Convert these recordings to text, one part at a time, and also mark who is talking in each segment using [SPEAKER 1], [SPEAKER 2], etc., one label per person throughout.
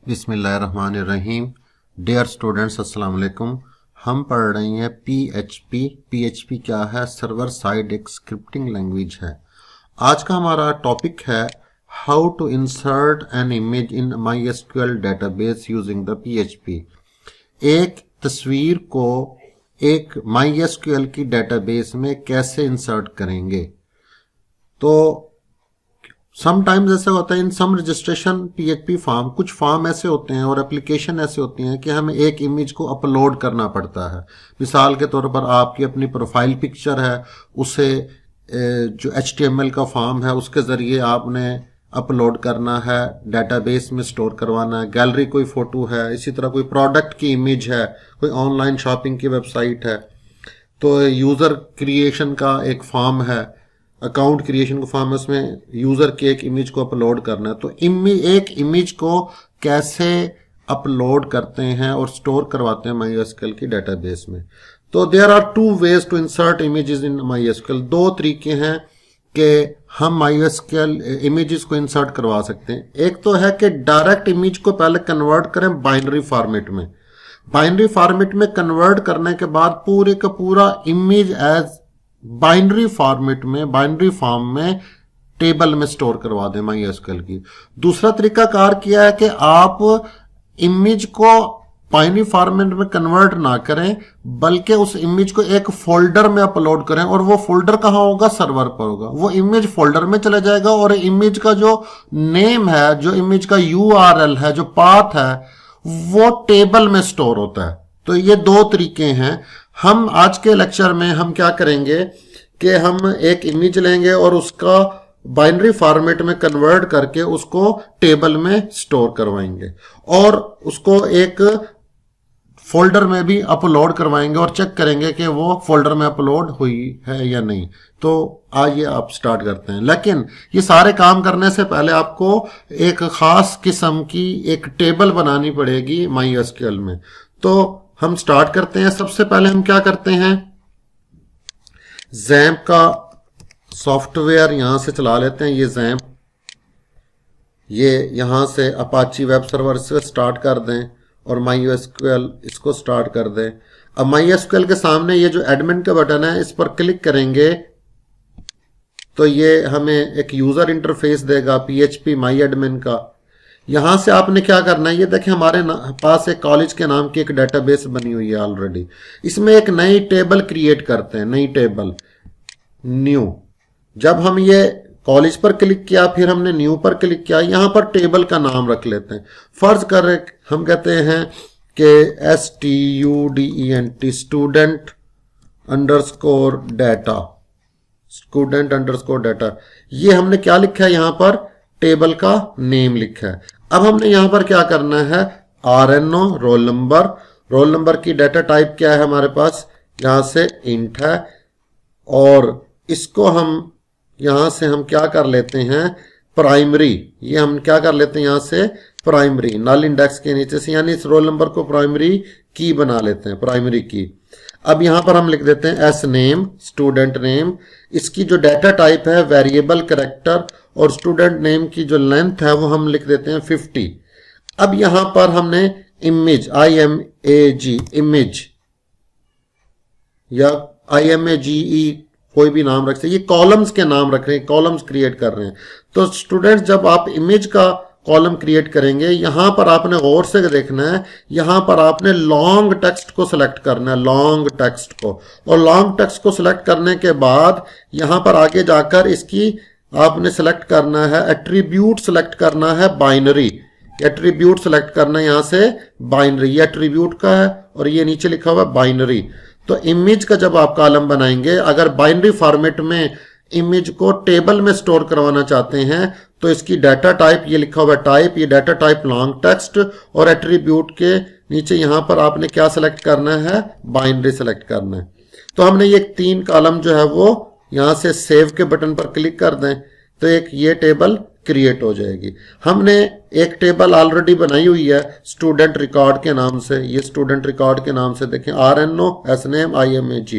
[SPEAKER 1] बिस्मिल्लाहिर्रहमानिर्रहीम। Dear students, अस्सलाम वालेकुम। हम पढ़ रहे हैं पीएचपी। पीएचपी क्या है? सर्वर साइड एक स्क्रिप्टिंग लैंग्वेज है। आज का हमारा टॉपिक है how to insert an image in MySQL database using the PHP. एक तस्वीर को एक MySQL की डेटाबेस में कैसे इंसर्ट करेंगे। तो समटाइम्स ऐसा होता है इन सम रजिस्ट्रेशन पीएचपी फॉर्म, कुछ फॉर्म ऐसे होते हैं और एप्लीकेशन ऐसे होती हैं कि हमें एक इमेज को अपलोड करना पड़ता है। मिसाल के तौर पर आपकी अपनी प्रोफाइल पिक्चर है, उसे जो HTML का फॉर्म है उसके ज़रिए आपने अपलोड करना है, डेटाबेस में स्टोर करवाना है। गैलरी कोई फ़ोटो है, इसी तरह कोई प्रोडक्ट की इमेज है, कोई ऑनलाइन शॉपिंग की वेबसाइट है, तो यूज़र क्रिएशन का एक फॉर्म है, अकाउंट क्रिएशन का फॉर्म है, उसमें यूजर के एक इमेज को अपलोड करना है। तो एक इमेज को कैसे अपलोड करते हैं और स्टोर करवाते हैं MySQL की डेटाबेस में। तो there are two ways to insert images in MySQL। दो तरीके हैं कि हम MySQL इमेजेस को इंसर्ट करवा सकते हैं। एक तो है कि डायरेक्ट इमेज को पहले कन्वर्ट करें बाइनरी फॉर्मेट में। बाइनरी फॉर्मेट में कन्वर्ट करने के बाद पूरे का पूरा इमेज एज बाइनरी फॉर्मेट में, बाइनरी फॉर्म में टेबल में स्टोर करवा दें MySQL की। दूसरा तरीका कार किया है कि आप इमेज को बाइनरी फॉर्मेट में कन्वर्ट ना करें, बल्कि उस इमेज को एक फोल्डर में अपलोड करें, और वो फोल्डर कहां होगा? सर्वर पर होगा। वो इमेज फोल्डर में चला जाएगा और इमेज का जो नेम है, जो इमेज का URL है, जो पाथ है, वो टेबल में स्टोर होता है। तो ये दो तरीके हैं। हम आज के लेक्चर में हम क्या करेंगे कि हम एक इमेज लेंगे और उसका बाइनरी फॉर्मेट में कन्वर्ट करके उसको टेबल में स्टोर करवाएंगे और उसको एक फोल्डर में भी अपलोड करवाएंगे और चेक करेंगे कि वो फोल्डर में अपलोड हुई है या नहीं। तो आइए आप स्टार्ट करते हैं। लेकिन ये सारे काम करने से पहले आपको एक खास किस्म की एक टेबल बनानी पड़ेगी MySQL में। तो हम स्टार्ट करते हैं। सबसे पहले हम क्या करते हैं, XAMPP का सॉफ्टवेयर यहां से चला लेते हैं। ये XAMPP, ये यहां से अपाची वेब सर्वर से स्टार्ट कर दें और MySQL इसको स्टार्ट कर दें। अब MySQL के सामने ये जो एडमिन का बटन है, इस पर क्लिक करेंगे तो ये हमें एक यूजर इंटरफेस देगा PHP MyAdmin का। यहां से आपने क्या करना है, ये देखें हमारे पास एक कॉलेज के नाम की एक डेटाबेस बनी हुई है ऑलरेडी। इसमें एक नई टेबल क्रिएट करते हैं, नई टेबल, न्यू। जब हम ये कॉलेज पर क्लिक किया, फिर हमने न्यू पर क्लिक किया, यहां पर टेबल का नाम रख लेते हैं। फर्ज कर हम कहते हैं कि STUDENT, student underscore data, student underscore data. ये हमने क्या लिखा है, यहां पर टेबल का नेम लिखा है। अब हमने यहां पर क्या करना है, RNO, roll number. Roll number की डाटा टाइप क्या है हमारे पास, यहां से इंट है, और इसको हम यहां से हम क्या कर लेते हैं, प्राइमरी। ये हम क्या कर लेते हैं, यहां से प्राइमरी, नल इंडेक्स के नीचे से, यानी इस रोल नंबर को प्राइमरी की बना लेते हैं, प्राइमरी की। अब यहां पर हम लिख देते हैं एस नेम, स्टूडेंट नेम। इसकी जो डाटा टाइप है वेरिएबल कैरेक्टर, और स्टूडेंट नेम की जो लेंथ है वो हम लिख देते हैं 50। अब यहां पर हमने इमेज, IMAG, इमेज या IMAGE, कोई भी नाम रख सकते, ये कॉलम्स के नाम रख रहे हैं, कॉलम्स क्रिएट कर रहे हैं। तो स्टूडेंट्स, जब आप इमेज का कॉलम क्रिएट करेंगे, यहां पर आपने गौर से देखना है, यहां पर आपने लॉन्ग टेक्स्ट को सिलेक्ट करना है, लॉन्ग टेक्स्ट को। और लॉन्ग टेक्स्ट को सिलेक्ट करने के बाद यहां पर आगे जाकर इसकी आपने सेलेक्ट करना है, एट्रीब्यूट सेलेक्ट करना है, बाइनरी। एट्रीब्यूट सेलेक्ट करना है यहां से बाइनरी, ये एट्रीब्यूट का है और ये नीचे लिखा हुआ है बाइनरी। तो इमेज का जब आप कॉलम बनाएंगे, अगर बाइनरी फॉर्मेट में इमेज को टेबल में स्टोर करवाना चाहते हैं, तो इसकी डाटा टाइप, ये लिखा हुआ है टाइप, ये डाटा टाइप लॉन्ग टेक्स्ट, और एट्रीब्यूट के नीचे यहां पर आपने क्या सेलेक्ट करना है, बाइनरी सेलेक्ट करना है। तो हमने ये 3 कॉलम जो है वो यहां से सेव के बटन पर क्लिक कर दें तो एक ये टेबल क्रिएट हो जाएगी। हमने एक टेबल ऑलरेडी बनाई हुई है स्टूडेंट रिकॉर्ड के नाम से। ये स्टूडेंट रिकॉर्ड के नाम से देखें, RNO, SNAME, IMAG,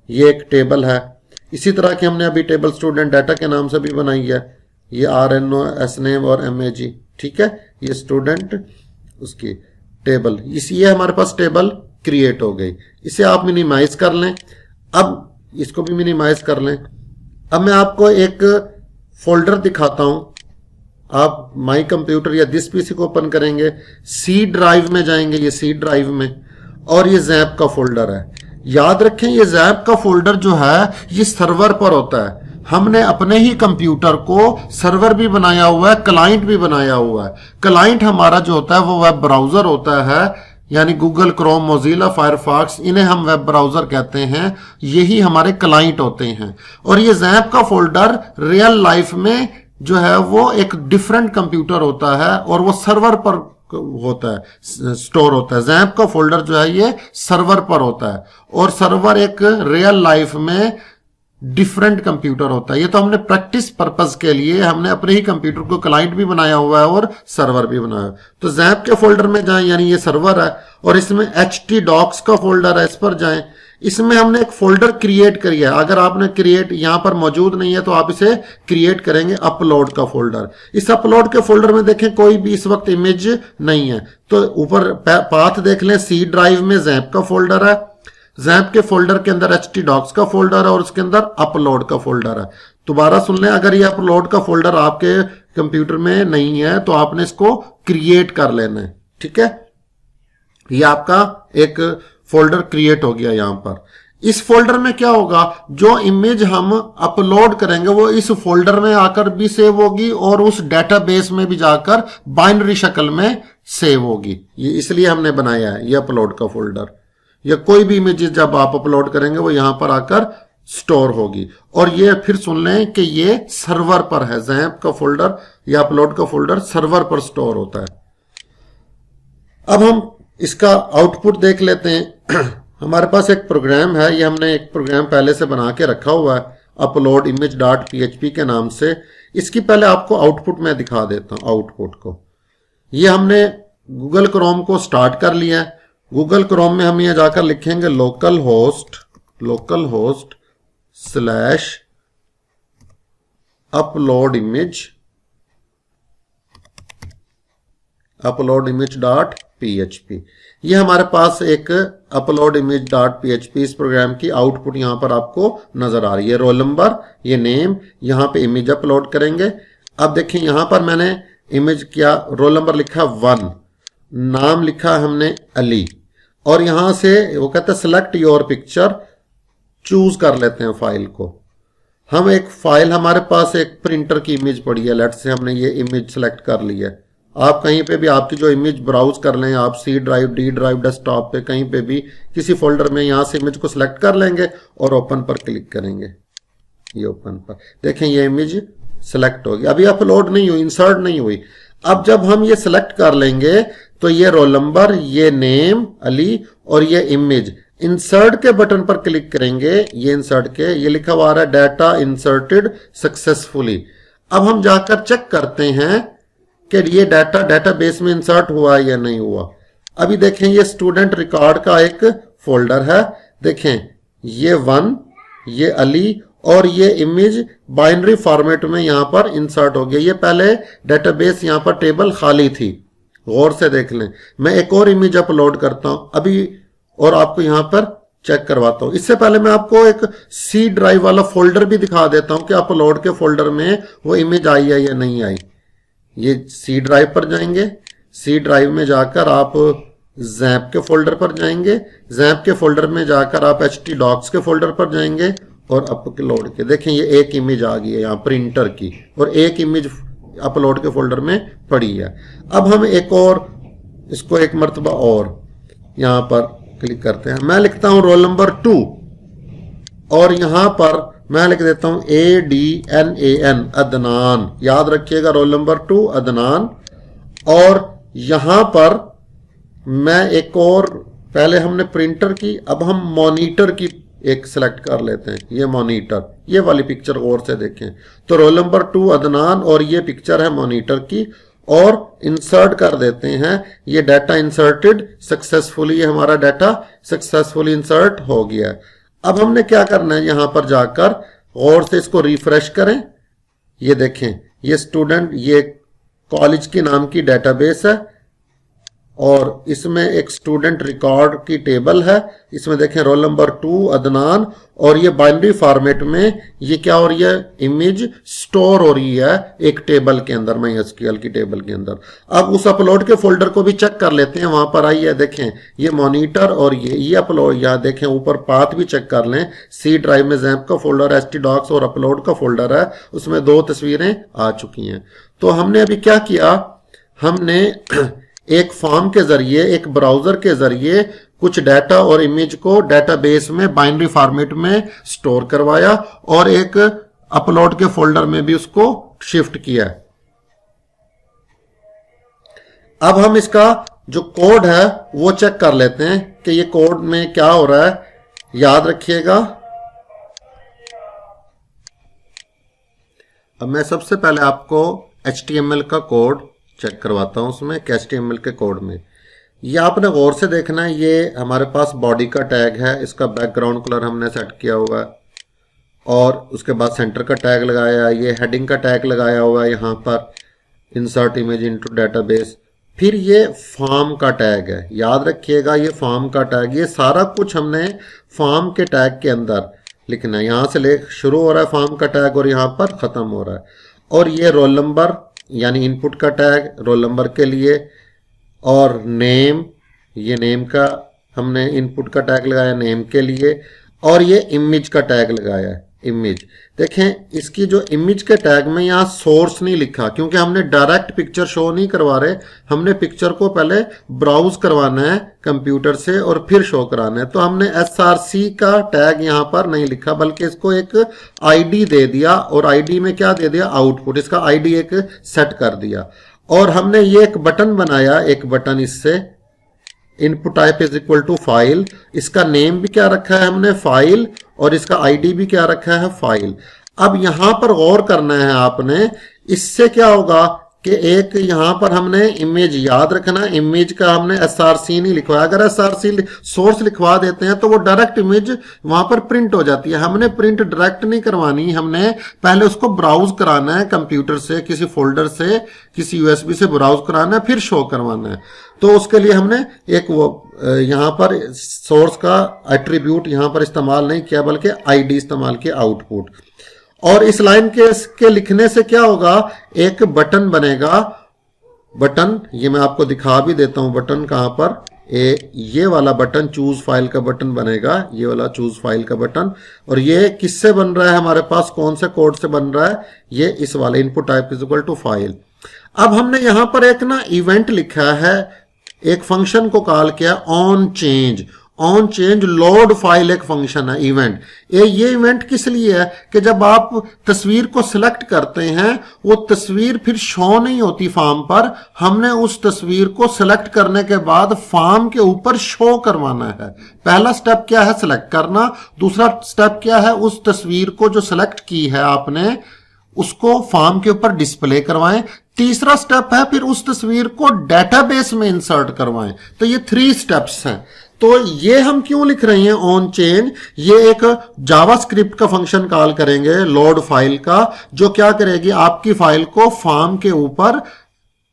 [SPEAKER 1] ये एक टेबल है। इसी तरह की हमने अभी टेबल स्टूडेंट डाटा के नाम से भी बनाई है, ये RNO, SNAME और MAG। ठीक है, ये स्टूडेंट उसकी टेबल, ये हमारे पास टेबल क्रिएट हो गई। इसे आप मिनिमाइज कर लें। अब इसको भी मिनिमाइज कर लें। अब मैं आपको एक फोल्डर दिखाता हूं। आप माई कंप्यूटर या दिस पीसी को ओपन करेंगे, सी ड्राइव में जाएंगे, ये सी ड्राइव में, और ये जैप का फोल्डर है। याद रखें ये जैप का फोल्डर जो है ये सर्वर पर होता है। हमने अपने ही कंप्यूटर को सर्वर भी बनाया हुआ है, क्लाइंट भी बनाया हुआ है। क्लाइंट हमारा जो होता है वो वेब ब्राउजर होता है, यानी गूगल क्रोम, मोजिला फायरफॉक्स, इन्हें हम वेब ब्राउजर कहते हैं। यही हमारे क्लाइंट होते हैं। और ये जैप का फोल्डर रियल लाइफ में जो है वो एक डिफरेंट कंप्यूटर होता है और वो सर्वर पर होता है, स्टोर होता है। जैप का फोल्डर जो है ये सर्वर पर होता है और सर्वर एक रियल लाइफ में डिफरेंट कंप्यूटर होता है। ये तो हमने प्रैक्टिस पर्पस के लिए हमने अपने ही कंप्यूटर को क्लाइंट भी बनाया हुआ है और सर्वर भी बनाया। तो जैप के फोल्डर में जाएं, यानी ये सर्वर है, और इसमें htdocs का फोल्डर है, इस पर जाएं। इसमें हमने एक फोल्डर क्रिएट करी है। अगर आपने क्रिएट यहां पर मौजूद नहीं है तो आप इसे क्रिएट करेंगे, अपलोड का फोल्डर। इस अपलोड के फोल्डर में देखें कोई भी इस वक्त इमेज नहीं है, तो ऊपर पाथ देख लें, सी ड्राइव में जैप का फोल्डर है, जैप के फोल्डर के अंदर htdocs का फोल्डर है और उसके अंदर अपलोड का फोल्डर है। दोबारा सुन लें, अगर ये अपलोड का फोल्डर आपके कंप्यूटर में नहीं है तो आपने इसको क्रिएट कर लेना है। ठीक है, ये आपका एक फोल्डर क्रिएट हो गया। यहां पर इस फोल्डर में क्या होगा, जो इमेज हम अपलोड करेंगे वो इस फोल्डर में आकर भी सेव होगी और उस डेटाबेस में भी जाकर बाइनरी शक्ल में सेव होगी। ये इसलिए हमने बनाया है ये अपलोड का फोल्डर। या कोई भी इमेजेस जब आप अपलोड करेंगे वो यहां पर आकर स्टोर होगी। और ये फिर सुन लें कि ये सर्वर पर है, जैप का फोल्डर या अपलोड का फोल्डर सर्वर पर स्टोर होता है। अब हम इसका आउटपुट देख लेते हैं। हमारे पास एक प्रोग्राम है, ये हमने एक प्रोग्राम पहले से बना के रखा हुआ है अपलोड इमेज डॉट php के नाम से। इसकी पहले आपको आउटपुट में दिखा देता हूं। आउटपुट को ये हमने गूगल क्रोम को स्टार्ट कर लिया है। गूगल क्रोम में हम ये जाकर लिखेंगे local host slash upload image dot php। ये हमारे पास एक अपलोड इमेज डॉट php इस प्रोग्राम की आउटपुट यहां पर आपको नजर आ रही है। रोल नंबर, ये नेम, यहां पे इमेज अपलोड करेंगे। अब देखिए यहां पर मैंने इमेज किया, रोल नंबर लिखा 1, नाम लिखा हमने अली, और यहां से वो कहता है सिलेक्ट योर पिक्चर, चूज कर लेते हैं फाइल को। हम एक फाइल, हमारे पास एक प्रिंटर की इमेज पड़ी है, लेट से हमने ये इमेज सेलेक्ट कर ली है। आप कहीं पे भी आपकी जो इमेज ब्राउज कर लें, आप C drive, D drive, desktop पे कहीं पे भी किसी फोल्डर में यहां से इमेज को सिलेक्ट कर लेंगे और ओपन पर क्लिक करेंगे। ये ओपन पर देखें ये इमेज सिलेक्ट होगी, अभी अपलोड नहीं हुई, इंसर्ट नहीं हुई। अब जब हम ये सिलेक्ट कर लेंगे तो ये रोल नंबर, ये नेम अली और ये इमेज, इंसर्ट के बटन पर क्लिक करेंगे। ये इंसर्ट के ये लिखा हुआ है डाटा इंसर्टेड सक्सेसफुली। अब हम जाकर चेक करते हैं कि ये डाटा डेटाबेस में इंसर्ट हुआ या नहीं हुआ। अभी देखें ये स्टूडेंट रिकॉर्ड का एक फोल्डर है, देखें ये 1, ये अली और ये इमेज बाइनरी फॉर्मेट में यहां पर इंसर्ट हो गया। ये पहले डेटाबेस यहां पर टेबल खाली थी, गौर से देख लें। मैं एक और इमेज अपलोड करता हूं अभी और आपको यहां पर चेक करवाता हूं। इससे पहले मैं आपको एक सी ड्राइव वाला फोल्डर भी दिखा देता हूं कि अपलोड के फोल्डर में वो इमेज आई है या नहीं आई। ये सी ड्राइव पर जाएंगे, सी ड्राइव में जाकर आप जैप के फोल्डर पर जाएंगे, जैप के फोल्डर में जाकर आप htdocs के फोल्डर पर जाएंगे और अपलोड के देखें ये एक इमेज आ गई है यहाँ प्रिंटर की और एक इमेज अपलोड के फोल्डर में पड़ी है। अब हम एक और इसको एक मर्तबा और यहां पर क्लिक करते हैं। मैं लिखता हूं रोल नंबर 2 और यहां पर मैं लिख देता हूं ADNAN, अदनान। याद रखिएगा रोल नंबर 2 अदनान। और यहां पर मैं एक और, पहले हमने प्रिंटर की, अब हम मॉनिटर की एक सिलेक्ट कर लेते हैं। ये मॉनिटर, ये वाली पिक्चर गौर से देखें तो रोल नंबर 2 अदनान और ये पिक्चर है मॉनिटर की और इंसर्ट कर देते हैं। ये डाटा इंसर्टेड सक्सेसफुली, ये हमारा डाटा सक्सेसफुली इंसर्ट हो गया। अब हमने क्या करना है, यहां पर जाकर गौर से इसको रिफ्रेश करें। ये देखें ये स्टूडेंट, ये कॉलेज के नाम की डेटाबेस है और इसमें एक स्टूडेंट रिकॉर्ड की टेबल है। इसमें देखें रोल नंबर 2 अदनान, और ये बाइनरी फॉर्मेट में ये क्या हो रही है, इमेज स्टोर हो रही है एक टेबल के अंदर, MySQL की टेबल के अंदर। अब उस अपलोड के फोल्डर को भी चेक कर लेते हैं। वहां पर आइए देखें ये मॉनिटर और ये अपलोड, यहाँ देखें ऊपर पाथ भी चेक कर लें। सी ड्राइव में जैम्प का फोल्डर, htdocs और अपलोड का फोल्डर है, उसमें 2 तस्वीरें आ चुकी हैं। तो हमने अभी क्या किया, हमने एक फॉर्म के जरिए, एक ब्राउजर के जरिए कुछ डाटा और इमेज को डेटाबेस में बाइनरी फॉर्मेट में स्टोर करवाया और एक अपलोड के फोल्डर में भी उसको शिफ्ट किया। अब हम इसका जो कोड है वो चेक कर लेते हैं कि ये कोड में क्या हो रहा है। याद रखिएगा, अब मैं सबसे पहले आपको HTML का कोड चेक करवाता हूं। उसमें HTML के कोड में ये आपने गौर से देखना है, ये हमारे पास बॉडी का टैग है, इसका बैकग्राउंड कलर हमने सेट किया हुआ है और उसके बाद सेंटर का टैग लगाया है, ये हेडिंग का टैग लगाया हुआ है यहाँ पर, इंसर्ट इमेज इनटू डेटाबेस। फिर ये फॉर्म का टैग है, याद रखिएगा ये फॉर्म का टैग, ये सारा कुछ हमने फॉर्म के टैग के अंदर लिखना है। यहाँ से ले शुरू हो रहा है फॉर्म का टैग और यहाँ पर ख़त्म हो रहा है। और ये रोल नंबर यानी इनपुट का टैग रोल नंबर के लिए, और नेम, ये नेम का हमने इनपुट का टैग लगाया नेम के लिए, और ये इमेज का टैग लगाया है इमेज। देखें इसकी जो इमेज के टैग में यहाँ सोर्स नहीं लिखा क्योंकि हमने डायरेक्ट पिक्चर शो नहीं करवा रहे, हमने पिक्चर को पहले ब्राउज करवाना है कंप्यूटर से और फिर शो कराना है। तो हमने src का टैग यहाँ पर नहीं लिखा बल्कि इसको एक आईडी दे दिया और आईडी में क्या दे दिया, आउटपुट, इसका आईडी एक सेट कर दिया। और हमने ये एक बटन बनाया, एक बटन इससे input type is equal to file, इसका नेम भी क्या रखा है हमने फाइल और इसका आईडी भी क्या रखा है फाइल। अब यहां पर गौर करना है आपने, इससे क्या होगा कि एक यहां पर हमने इमेज, याद रखना इमेज का हमने src नहीं लिखवाया। अगर src सोर्स लिखवा देते हैं तो वो डायरेक्ट इमेज वहां पर प्रिंट हो जाती है। हमने प्रिंट डायरेक्ट नहीं करवानी, हमने पहले उसको ब्राउज कराना है कंप्यूटर से, किसी फोल्डर से, किसी USB से ब्राउज कराना है, फिर शो करवाना है। तो उसके लिए हमने एक वो यहाँ पर सोर्स का एट्रीब्यूट यहाँ पर इस्तेमाल नहीं किया बल्कि आईडी इस्तेमाल किया, आउटपुट। और इस लाइन के लिखने से क्या होगा, एक बटन बनेगा, बटन ये मैं आपको दिखा भी देता हूं, बटन कहां पर, ये वाला बटन चूज फाइल का बटन बनेगा, ये वाला चूज फाइल का बटन। और ये किससे बन रहा है हमारे पास, कौन से कोड से बन रहा है, ये इस वाले input type is equal to file. अब हमने यहां पर एक ना इवेंट लिखा है, एक फंक्शन को कॉल किया on change. On change load file एक फंक्शन है, इवेंट। ये इवेंट किस लिए है कि जब आप तस्वीर को सिलेक्ट करते हैं वो तस्वीर फिर शो नहीं होती फॉर्म पर, हमने उस तस्वीर को सिलेक्ट करने के बाद फॉर्म के ऊपर शो करवाना है। पहला स्टेप क्या है, सिलेक्ट करना। दूसरा स्टेप क्या है, उस तस्वीर को जो सिलेक्ट की है आपने उसको फॉर्म के ऊपर डिस्प्ले करवाएं। तीसरा स्टेप है फिर उस तस्वीर को डेटाबेस में इंसर्ट करवाएं। तो ये 3 स्टेप्स हैं। तो ये हम क्यों लिख रहे हैं ऑन चेंज, ये एक जावास्क्रिप्ट का फंक्शन कॉल करेंगे लोड फाइल का, जो क्या करेगी, आपकी फाइल को फॉर्म के ऊपर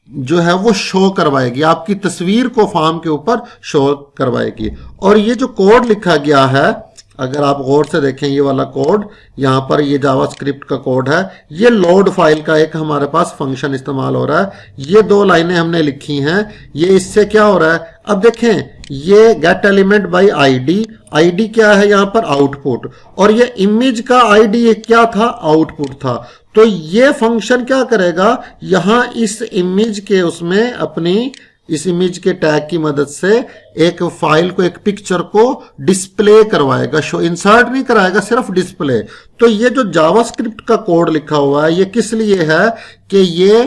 [SPEAKER 1] जो है वो शो करवाएगी, आपकी तस्वीर को फॉर्म के ऊपर शो करवाएगी। और ये जो कोड लिखा गया है, अगर आप गौर से देखें ये वाला कोड, यहां पर ये जावास्क्रिप्ट का कोड है, ये लोड फाइल का एक हमारे पास फंक्शन इस्तेमाल हो रहा है। ये 2 लाइनें हमने लिखी हैं, ये इससे क्या हो रहा है, अब देखें ये gate element by ID, ID क्या है यहाँ पर आउटपुट, और ये इमेज का आईडी क्या था, आउटपुट था। तो ये फंक्शन क्या करेगा, यहां इस इमेज के उसमें अपनी इस इमेज के टैग की मदद से एक फाइल को, एक पिक्चर को डिस्प्ले करवाएगा, शो, इंसर्ट नहीं कराएगा, सिर्फ डिस्प्ले। तो ये जो जावास्क्रिप्ट का कोड लिखा हुआ है ये किस लिए है कि ये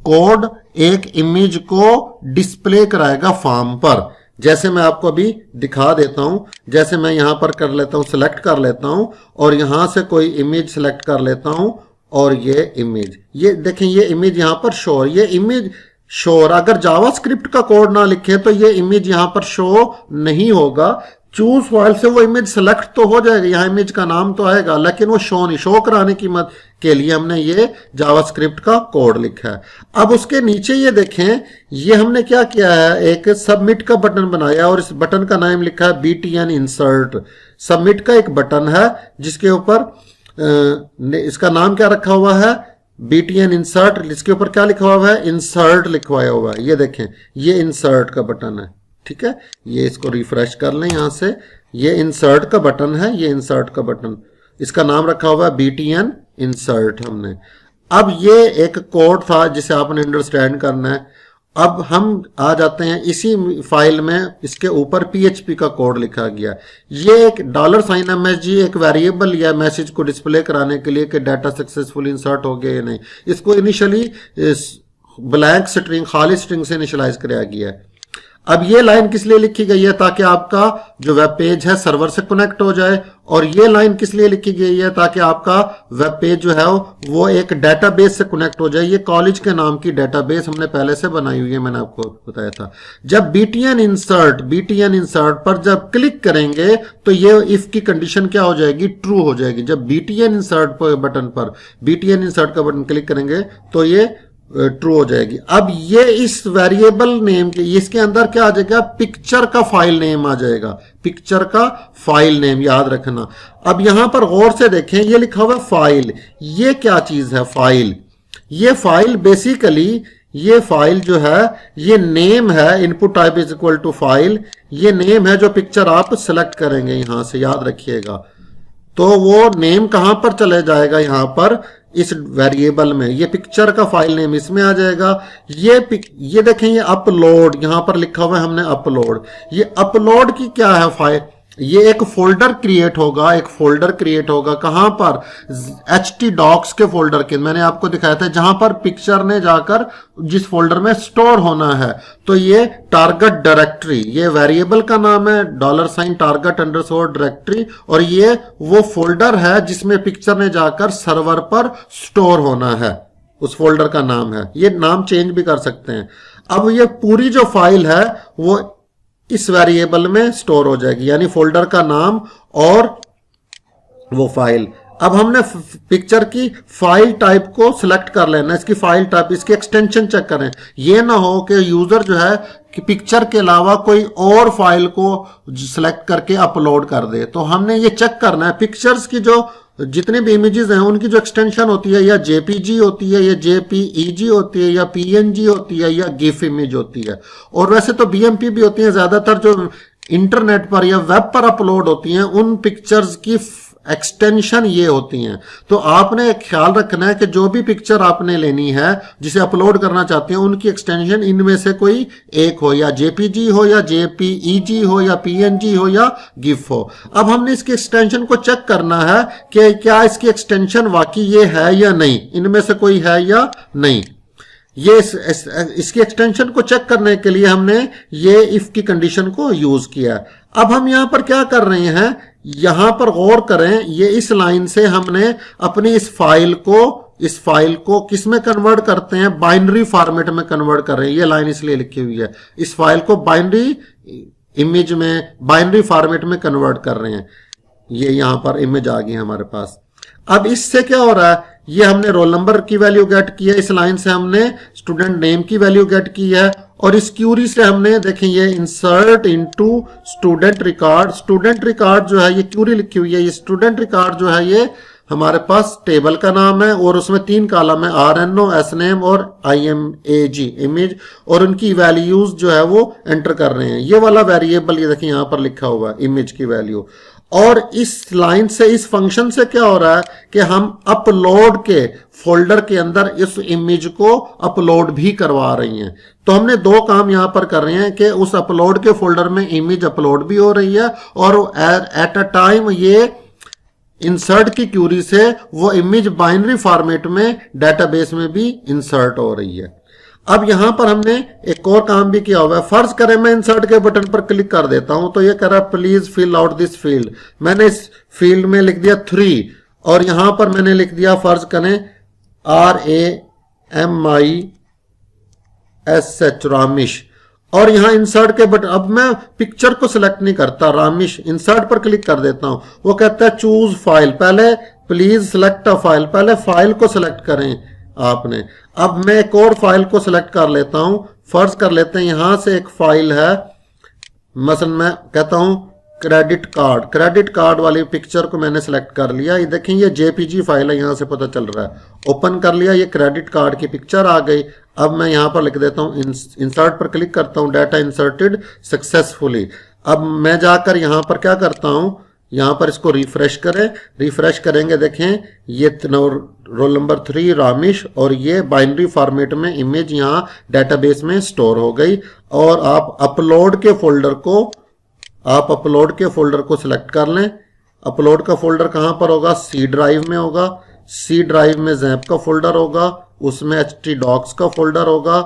[SPEAKER 1] कोड एक इमेज को डिस्प्ले कराएगा फॉर्म पर। जैसे मैं आपको अभी दिखा देता हूं, जैसे मैं यहां पर कर लेता हूं, सिलेक्ट कर लेता हूं और यहां से कोई इमेज सिलेक्ट कर लेता हूं और ये इमेज, ये देखें ये इमेज यहां पर शो, ये इमेज शो। अगर जावास्क्रिप्ट का कोड ना लिखे तो ये इमेज यहां पर शो नहीं होगा चूज फाइल से वो इमेज सेलेक्ट तो हो जाएगा, यहाँ इमेज का नाम तो आएगा, लेकिन वो शो नहीं, शो कराने की मत के लिए हमने ये जावास्क्रिप्ट का कोड लिखा है। अब उसके नीचे ये देखें, ये हमने क्या किया है, एक सबमिट का बटन बनाया और इस बटन का नाम लिखा है BTN इंसर्ट। सबमिट का एक बटन है जिसके ऊपर इसका नाम क्या रखा हुआ है, BTN इंसर्ट। इसके ऊपर क्या लिखा हुआ है, इंसर्ट लिखवाया हुआ है। ये देखें, ये इंसर्ट का बटन है, ठीक है। ये इसको रिफ्रेश कर लें यहां से, ये इंसर्ट का बटन है, ये इंसर्ट का बटन, इसका नाम रखा हुआ है BTN इंसर्ट हमने। अब ये एक कोड था जिसे आपने अंडरस्टैंड करना है। अब हम आ जाते हैं इसी फाइल में, इसके ऊपर PHP का कोड लिखा गया। ये एक $MSG एक वेरिएबल लिया मैसेज को डिस्प्ले कराने के लिए कि डाटा सक्सेसफुल इंसर्ट हो गया या नहीं। इसको इनिशियली ब्लैंक स्ट्रिंग, खाली स्ट्रिंग से इनिशियलाइज कराया गया है। अब ये लाइन किस लिए लिखी गई है, ताकि आपका जो वेब पेज है सर्वर से कनेक्ट हो जाए, और ये लाइन किस लिए लिखी गई है, ताकि आपका वेब पेज जो है वो एक डेटाबेस से कनेक्ट हो जाए। ये कॉलेज के नाम की डेटाबेस हमने पहले से बनाई हुई है, मैंने आपको बताया था। जब BTN इंसर्ट पर जब क्लिक करेंगे तो ये इफ की कंडीशन क्या हो जाएगी, ट्रू हो जाएगी। जब BTN इंसर्ट बटन पर BTN इंसर्ट का बटन क्लिक करेंगे तो ये ट्रू हो जाएगी। अब ये इस वेरिएबल नेम के, इसके अंदर क्या आ जाएगा, पिक्चर का फाइल नेम आ जाएगा, पिक्चर का फाइल नेम याद रखना। अब यहां पर गौर से देखें, ये लिखा हुआ फाइल, ये क्या चीज है, फाइल। ये फाइल बेसिकली, ये फाइल जो है ये नेम है, input type is equal to file. ये नेम है जो पिक्चर आप सिलेक्ट करेंगे यहां से, याद रखिएगा। तो वो नेम कहां पर चले जाएगा, यहां पर इस वेरिएबल में, ये पिक्चर का फाइल नेम इसमें आ जाएगा। ये देखें, ये अपलोड, यहां पर लिखा हुआ है हमने अपलोड। ये अपलोड की क्या है फाइल, ये एक फोल्डर क्रिएट होगा, एक फोल्डर क्रिएट होगा कहां पर, htdocs के फोल्डर के, मैंने आपको दिखाया था, जहां पर पिक्चर ने जाकर जिस फोल्डर में स्टोर होना है। तो ये टारगेट डायरेक्टरी, ये वेरिएबल का नाम है $target_directory, और ये वो फोल्डर है जिसमें पिक्चर ने जाकर सर्वर पर स्टोर होना है, उस फोल्डर का नाम है। ये नाम चेंज भी कर सकते हैं। अब ये पूरी जो फाइल है वो इस वेरिएबल में स्टोर हो जाएगी, यानी फोल्डर का नाम और वो फाइल। अब हमने पिक्चर की फाइल टाइप को सिलेक्ट कर लेना, इसकी फाइल टाइप, इसकी एक्सटेंशन चेक करें। ये ना हो कि यूजर जो है कि पिक्चर के अलावा कोई और फाइल को सिलेक्ट करके अपलोड कर दे। तो हमने ये चेक करना है पिक्चर्स की जो जितने भी इमेजेस हैं उनकी जो एक्सटेंशन होती है, या JPG होती है, या JPEG होती है, या PNG होती है, या GIF इमेज होती है। और वैसे तो BMP भी होती है, ज्यादातर जो इंटरनेट पर या वेब पर अपलोड होती हैं उन पिक्चर्स की एक्सटेंशन ये होती हैं। तो आपने ख्याल रखना है कि जो भी पिक्चर आपने लेनी है जिसे अपलोड करना चाहते हैं उनकी एक्सटेंशन इनमें से कोई एक हो, या JPG हो, या JPEG हो, या PNG हो, या GIF हो। अब हमने इसकी एक्सटेंशन को चेक करना है कि क्या इसकी एक्सटेंशन वाकई ये है या नहीं, इनमें से कोई है या नहीं। ये इसकी एक्सटेंशन को चेक करने के लिए हमने ये इफ की कंडीशन को यूज किया। अब हम यहां पर क्या कर रहे हैं, यहां पर गौर करें, ये इस लाइन से हमने अपनी इस फाइल को किस में कन्वर्ट करते हैं, बाइनरी फॉर्मेट में कन्वर्ट कर रहे हैं। ये लाइन इसलिए लिखी हुई है, इस फाइल को बाइनरी इमेज में, बाइनरी फॉर्मेट में कन्वर्ट कर रहे हैं। ये यहां पर इमेज आ गई हमारे पास। अब इससे क्या हो रहा है, ये हमने रोल नंबर की वैल्यू गेट की है, इस लाइन से हमने स्टूडेंट नेम की वैल्यू गेट की है, और इस क्यूरी से हमने देखें ये इंसर्ट इनटू स्टूडेंट रिकॉर्ड जो है, ये क्यूरी लिखी हुई है। ये स्टूडेंट रिकॉर्ड जो है ये हमारे पास टेबल का नाम है, और उसमें 3 कॉलम है, RNO, SNAME और IMAG इमेज, और उनकी वैल्यूज जो है वो एंटर कर रहे हैं। ये वाला वेरिएबल ये देखिए यहां पर लिखा हुआ है इमेज की वैल्यू। और इस लाइन से, इस फंक्शन से क्या हो रहा है कि हम अपलोड के फोल्डर के अंदर इस इमेज को अपलोड भी करवा रही हैं। तो हमने 2 काम यहां पर कर रहे हैं कि उस अपलोड के फोल्डर में इमेज अपलोड भी हो रही है, और एट अ टाइम ये इंसर्ट की क्यूरी से वो इमेज बाइनरी फॉर्मेट में डेटाबेस में भी इंसर्ट हो रही है। अब यहां पर हमने एक और काम भी किया हुआ है। फर्ज करें मैं इंसर्ट के बटन पर क्लिक कर देता हूं तो ये कह रहा है please fill out this field. मैंने इस फील्ड में लिख दिया 3, और यहां पर मैंने लिख दिया, फर्ज करें RAMISH रामिश, और यहाँ इंसर्ट के बटन, अब मैं पिक्चर को सिलेक्ट नहीं करता, रामिश इंसर्ट पर क्लिक कर देता हूं, वो कहता है चूज फाइल, पहले प्लीज सिलेक्ट अ फाइल, पहले फाइल को सिलेक्ट करें आपने। अब मैं एक और फाइल को सिलेक्ट कर लेता हूं, फर्ज कर लेते हैं यहां से एक फाइल है, मसलन मैं कहता हूं क्रेडिट कार्ड वाली पिक्चर को मैंने सेलेक्ट कर लिया। ये देखें ये जेपीजी फाइल है, यहां से पता चल रहा है, ओपन कर लिया, ये क्रेडिट कार्ड की पिक्चर आ गई। अब मैं यहां पर लिख देता हूं, इंसर्ट पर क्लिक करता हूं, डाटा इंसर्टेड सक्सेसफुली। अब मैं जाकर यहां पर क्या करता हूं, यहां पर इसको रिफ्रेश करें, रिफ्रेश करेंगे, देखें ये रोल नंबर 3 रामिश, और ये बाइनरी फॉर्मेट में इमेज यहां डेटाबेस में स्टोर हो गई। और आप अपलोड के फोल्डर को सिलेक्ट कर लें। अपलोड का फोल्डर कहां पर होगा, सी ड्राइव में होगा, सी ड्राइव में जैप का फोल्डर होगा, उसमें htdocs का फोल्डर होगा,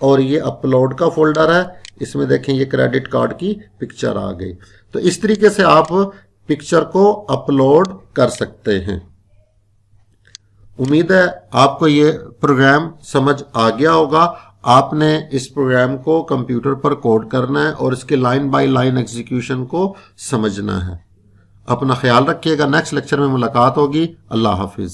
[SPEAKER 1] और ये अपलोड का फोल्डर है, इसमें देखें ये क्रेडिट कार्ड की पिक्चर आ गई। तो इस तरीके से आप पिक्चर को अपलोड कर सकते हैं। उम्मीद है आपको ये प्रोग्राम समझ आ गया होगा। आपने इस प्रोग्राम को कंप्यूटर पर कोड करना है और इसके लाइन बाय लाइन एग्जीक्यूशन को समझना है। अपना ख्याल रखिएगा, नेक्स्ट लेक्चर में मुलाकात होगी। अल्लाह हाफिज।